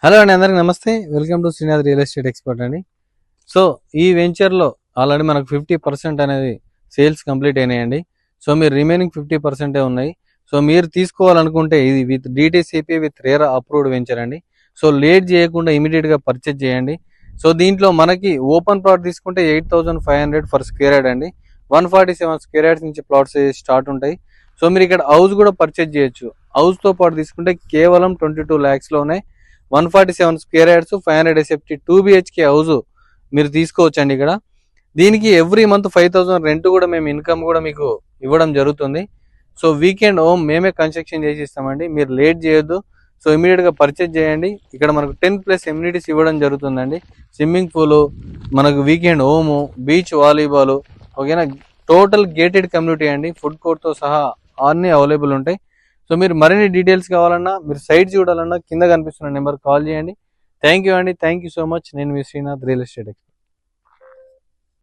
Hello అండి, అందరికి నమస్తే. Welcome to Srinath real estate expert అండి. సో ఈ వెంచర్లో ఆల్రెడీ మనకు 50% అనేది సేల్స్ కంప్లీట్ అయినాయండి. సో మీరు రిమైనింగ్ 50% ఉన్నాయి. సో మీరు తీసుకోవాలనుకుంటే ఇది with DTCP with RERA approved venture అండి. సో లేట్ చేయకుండా ఇమీడియట్గా పర్చేజ్ చేయండి. సో దీంట్లో మనకి ఓపెన్ ప్లాట్ తీసుకుంటే 8,500 ఫర్ స్క్వేర్ యార్డ్ అండి. 147 స్క్వేర్ యార్డ్స్ నుంచి ప్లాట్స్ స్టార్ట్ ఉంటాయి. సో మీరు ఇక్కడ హౌస్ కూడా పర్చేజ్ చేయొచ్చు. హౌస్తో పాటు తీసుకుంటే కేవలం 22 lakhsలోనే 147 square yards 500 SFT 2 BHK house మీరు తీసుకోవచ్చండి. ఇక్కడ దీనికి ఎవ్రీ మంత్ 5,000 రెంట్ కూడా మేము ఇన్కమ్ కూడా మీకు ఇవ్వడం జరుగుతుంది. సో వీకెండ్ హోమ్ మేమే కన్స్ట్రక్షన్ చేసి ఇస్తామండి. మీరు లేట్ చేయొద్దు. సో ఇమీడియట్గా పర్చేజ్ చేయండి. ఇక్కడ మనకు 10+ ఎమ్యూనిటీస్ ఇవ్వడం జరుగుతుందండి. స్విమ్మింగ్ పూలు, మనకు వీకెండ్ హోము, బీచ్ వాలీబాల్, ఓకేనా, టోటల్ గేటెడ్ కమ్యూనిటీ అండి. ఫుడ్ కోర్ట్తో సహా అన్నీ అవైలబుల్ ఉంటాయి. సో మీరు మరిన్ని డీటెయిల్స్ కావాలన్నా, మీరు సైట్ చూడాలన్నా కింద కనిపిస్తున్న నెంబర్ కాల్ చేయండి. థ్యాంక్ యూ అండి. Thank you so much. నేను మీ శ్రీనాథ్ రియల్ ఎస్టేట్.